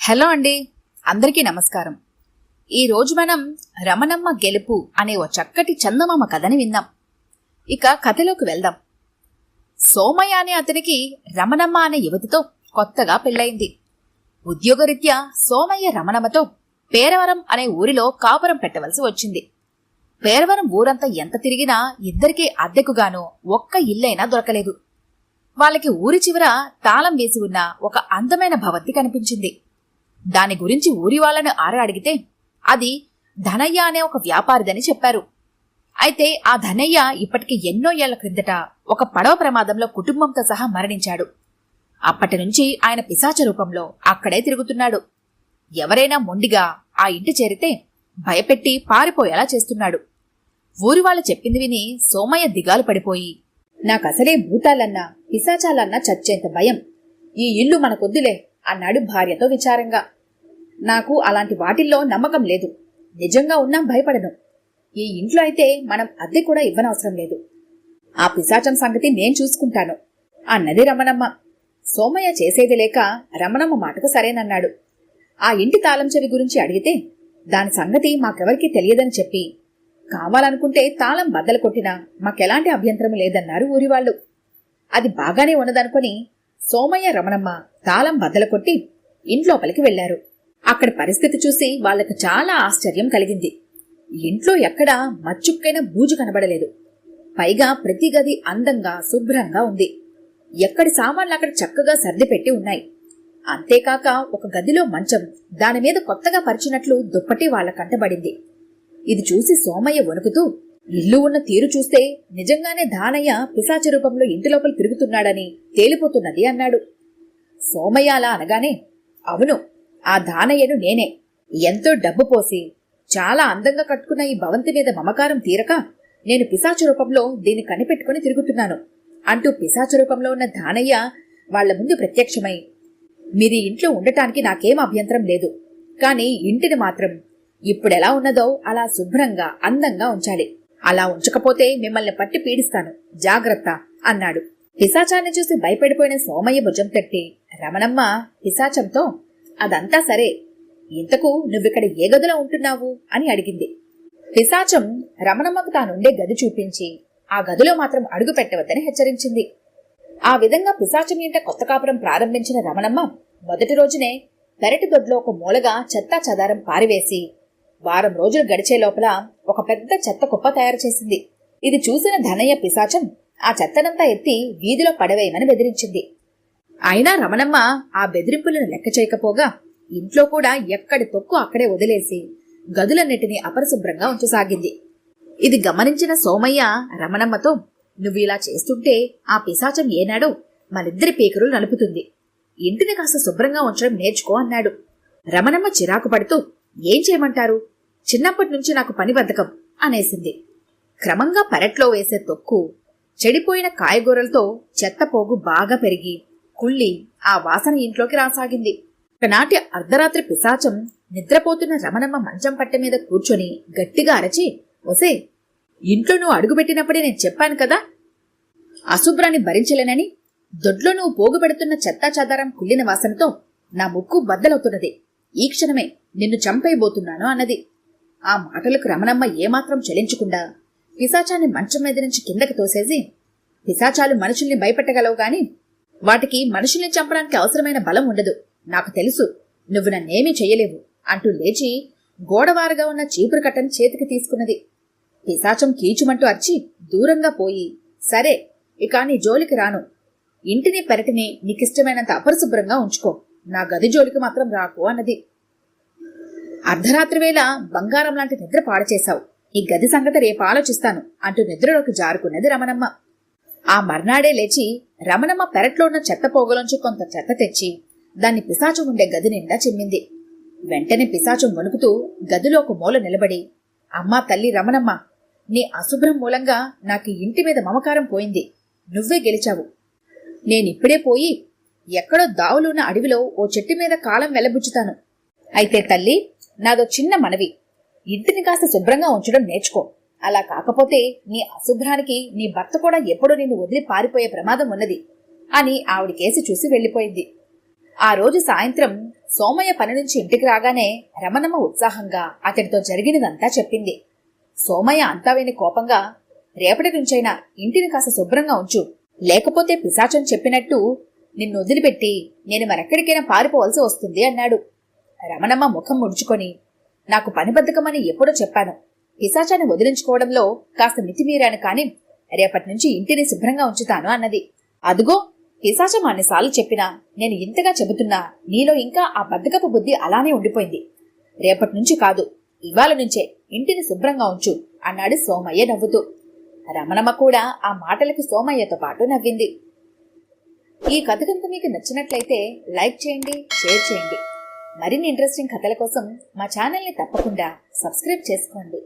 Hello అండి, అందరికీ నమస్కారం. ఈరోజు మనం రమణమ్మ గెలుపు అనే ఓ చక్కటి చందమామ కథని విందాం. ఇక కథలోకి వెళ్దాం. సోమయ్య అనే అతనికి రమణమ్మ అనే యువతితో కొత్తగా పెళ్లయింది. ఉద్యోగరీత్యా సోమయ్య రమణమ్మతో పేరవరం అనే ఊరిలో కాపురం పెట్టవలసి వచ్చింది. పేరవరం ఊరంతా ఎంత తిరిగినా ఇద్దరికీ అద్దెకుగాను ఒక్క ఇల్లైనా దొరకలేదు. వాళ్ళకి ఊరి చివర తాళం వేసి ఉన్న ఒక అందమైన భవంతి కనిపించింది. దాని గురించి ఊరి వాళ్ళని అడిగితే అది ధనయ్య అనే ఒక వ్యాపారిదని చెప్పారు. అయితే ఆ ధనయ్య ఇప్పటికి ఎన్నో ఏళ్ల క్రిందట ఒక పడవ ప్రమాదంలో కుటుంబంతో సహా మరణించాడు. అప్పటి నుంచి ఆయన పిశాచ రూపంలో అక్కడే తిరుగుతున్నాడు. ఎవరైనా మొండిగా ఆ ఇంటి చేరితే భయపెట్టి పారిపోయేలా చేస్తున్నాడు. ఊరి వాళ్ళు చెప్పింది విని సోమయ్య దిగాలు పడిపోయి, నాకసలే భూతాలన్నా పిశాచాలన్నా చచ్చేంత భయం, ఈ ఇల్లు మనకొద్దులే అన్నాడు భార్యతో విచారంగా. నాకు అలాంటి వాటిల్లో నమ్మకం లేదు, నిజంగా ఉన్నా భయపడను. ఈ ఇంట్లో అయితే మనం అద్దె కూడా ఇవ్వనవసరం లేదు. ఆ పిశాచం సంగతి నేను చూసుకుంటాను అన్నది రమణమ్మ. సోమయ్య చేసేది లేక రమణమ్మ మాటకు సరేనన్నాడు. ఆ ఇంటి తాళం చెవి గురించి అడిగితే దాని సంగతి మాకెవరికీ తెలియదని చెప్పి, కావాలనుకుంటే తాళం బద్దలు కొట్టినా మాకెలాంటి అభ్యంతరం లేదన్నారు ఊరివాళ్లు. అది బాగానే ఉన్నదనుకుని సోమయ్య రమణమ్మ తాళం బద్దలు కొట్టి ఇంట్లోపలికి వెళ్లారు. అక్కడి పరిస్థితి చూసి వాళ్లకు చాలా ఆశ్చర్యం కలిగింది. ఇంట్లో ఎక్కడా మచ్చుక్కైన బూజు కనబడలేదు. పైగా ప్రతి గది అందంగా శుభ్రంగా ఉంది. ఎక్కడి సామాన్లు అక్కడ చక్కగా సర్దిపెట్టి ఉన్నాయి. అంతేకాక ఒక గదిలో మంచం, దానిమీద కొత్తగా పరిచినట్లు దుప్పటి వాళ్ల కంటబడింది. ఇది చూసి సోమయ్య వణుకుతూ, ఇల్లు ఉన్న తీరు చూస్తే నిజంగానే దానయ్య పిశాచ రూపంలో ఇంటి లోపల తిరుగుతున్నాడని తేలిపోతున్నది అన్నాడు. సోమయ్య అలా అనగానే, అవును, ఆ దానయ్యను నేనే. ఎంతో డబ్బు పోసి చాలా అందంగా కట్టుకున్న ఈ భవంతి మీద మమకారం తీరక నేను పిశాచ రూపంలో దీన్ని కనిపెట్టుకుని తిరుగుతున్నాను అంటూ పిశాచ రూపంలో ఉన్న దానయ్య వాళ్ల ముందు ప్రత్యక్షమై, మీరీ ఇంట్లో ఉండటానికి నాకేం అభ్యంతరం లేదు, కానీ ఇంటిని మాత్రం ఇప్పుడెలా ఉన్నదో అలా శుభ్రంగా అందంగా ఉంచాలి. అలా ఉంచకపోతే మిమ్మల్ని పట్టి పీడిస్తాను, జాగ్రత్త అన్నాడు. పిశాచాన్ని చూసి భయపడిపోయిన సోమయ్య భుజం తట్టి రమణమ్మ పిశాచంతో, అదంతా సరే, ఇంతకు నువ్విక్కడ ఏ గదిలో ఉంటున్నావు అని అడిగింది. పిశాచం రమణమ్మకు తానుండే గది చూపించి ఆ గదిలో మాత్రం అడుగు పెట్టవద్దని హెచ్చరించింది. ఆ విధంగా పిశాచం ఇంట కొత్త కాపురం ప్రారంభించిన రమణమ్మ మొదటి రోజునే పెరటి దొడ్లో ఒక మూలగా చెత్తా చెదారం పారివేసి వారం రోజులు గడిచే లోపల ఒక పెద్ద చెత్త కుప్ప తయారు చేసింది. ఇది చూసిన ధనయ్య పిశాచం ఆ చెత్తనంతా ఎత్తి వీధిలో పడవేయమని బెదిరించింది. అయినా రమణమ్మ ఆ బెదిరింపులను లెక్క చేయకపోగా ఇంట్లో కూడా ఎక్కడి తొక్కు అక్కడే వదిలేసి గదులన్నిటినీ అపరిశుభ్రంగా ఉంచసాగింది. ఇది గమనించిన సోమయ్య రమణమ్మతో, నువ్వు ఇలా చేస్తుంటే ఆ పిశాచం ఏనాడో మనిద్దరి పీకరులు నలుపుతుంది. ఇంటిని కాస్త శుభ్రంగా ఉంచడం నేర్చుకో అన్నాడు. రమణమ్మ చిరాకు పడుతూ, ఏం చేయమంటారు, చిన్నప్పటి నుంచి నాకు పని బద్ధకం అనేసింది. క్రమంగా పెరట్లో వేసే తొక్కు, చెడిపోయిన కాయగూరలతో చెత్తపోగు బాగా పెరిగి కుళ్ళి ఆ వాసన ఇంట్లోకి రాసాగింది. ఒకనాటి అర్ధరాత్రి పిశాచం నిద్రపోతున్న రమణమ్మ మంచం పట్టె మీద కూర్చొని గట్టిగా అరచి, ఒసే, ఇంట్లో నువ్వు అడుగుపెట్టినప్పుడే నేను చెప్పాను కదా, అశుభ్రాన్ని భరించలేనని. దొడ్లో నువ్వు పోగు పెడుతున్న చెత్తా చెదారం కుళ్ళిన వాసనతో నా ముక్కు బద్దలవుతున్నది. ఈ క్షణమే నిన్ను చంపైపోతున్నాను అన్నది. ఆ మాటలకు రమణమ్మ ఏమాత్రం చెలించకుండా పిశాచాన్ని మంచం మీద నుంచి కిందకి తోసేసి, పిశాచాలు మనుషుల్ని భయపెట్టగలవు గాని వాటికి మనుషుల్ని చంపడానికి అవసరమైన బలం ఉండదు, నాకు తెలుసు, నువ్వు నన్నేమీ చెయ్యలేవు అంటూ లేచి గోడవారుగా ఉన్న చీపురు కట్టని చేతికి తీసుకున్నది. పిశాచం కీచుమంటూ అర్చి దూరంగా పోయి, సరే, ఇక నీ జోలికి రాను, ఇంటిని పెరటిని నీకిష్టమైనంత అపరిశుభ్రంగా ఉంచుకో, నా గది జోలికి మాత్రం రాకు అన్నది. అర్ధరాత్రి వేళ బంగారం లాంటి నిద్ర పాడుచేశావు, ఈ గది సంగతి రేపు ఆలోచిస్తాను అంటూ నిద్రలోకి జారుకున్నది రమణమ్మ. ఆ మర్నాడే లేచి రమణమ్మ పెరట్లో ఉన్న చెత్త పోగలోంచి కొంత చెత్త తెచ్చి దాన్ని పిశాచం ఉండే గది నిండా చిమ్మింది. వెంటనే పిశాచం వణుకుతూ గదిలో ఒక మూల నిలబడి, అమ్మా తల్లి రమణమ్మ, నీ అశుభ్రం మూలంగా నాకు ఇంటి మీద మమకారం పోయింది, నువ్వే గెలిచావు. నేనిప్పుడే పోయి ఎక్కడో దావులున్న అడవిలో ఓ చెట్టు మీద కాలం వెళ్లబుచ్చుతాను. అయితే తల్లి, నాదో చిన్న మనవి, ఇంటిని కాస్త శుభ్రంగా ఉంచడం నేర్చుకో. అలా కాకపోతే నీ అశుభ్రానికి నీ భర్త కూడా ఎప్పుడూ నిన్ను వదిలి పారిపోయే ప్రమాదం ఉన్నది అని ఆవిడికేసి చూసి వెళ్లిపోయింది. ఆ రోజు సాయంత్రం సోమయ్య పని నుంచి ఇంటికి రాగానే రమణమ్మ ఉత్సాహంగా అతడితో జరిగినదంతా చెప్పింది. సోమయ్య అంతా విని కోపంగా, రేపటి నుంచైనా ఇంటిని కాస్త శుభ్రంగా ఉంచు, లేకపోతే పిశాచం చెప్పినట్టు నిన్ను వదిలిపెట్టి నేను మరెక్కడికైనా పారిపోవలసి వస్తుంది అన్నాడు. రమణమ్మ ముఖం ముడుచుకొని, నాకు పని బద్ధకమని ఎప్పుడో చెప్పాను. పిశాచాన్ని వదిలించుకోవడంలో కాస్త మితిమీరాను కాని రేపటి నుంచి ఇంటిని శుభ్రంగా ఉంచుతాను అన్నది. అదుగో, పిశాచం అన్నిసార్లు చెప్పినా నేను ఇంతగా చెబుతున్నా నీలో ఇంకా ఆ బద్ధకపు బుద్ధి అలానే ఉండిపోయింది. రేపటి నుంచి కాదు, ఇవాళ నుంచే ఇంటిని శుభ్రంగా ఉంచు అన్నాడు సోమయ్య నవ్వుతూ. రమణమ్మ కూడా ఆ మాటలకు సోమయ్యతో పాటు నవ్వింది. ఈ కథ కనుక మీకు నచ్చినట్లయితే లైక్ చేయండి, షేర్ చేయండి. మరిన్ని ఇంట్రెస్టింగ్ కథల కోసం మా ఛానల్ని తప్పకుండా సబ్స్క్రైబ్ చేసుకోండి.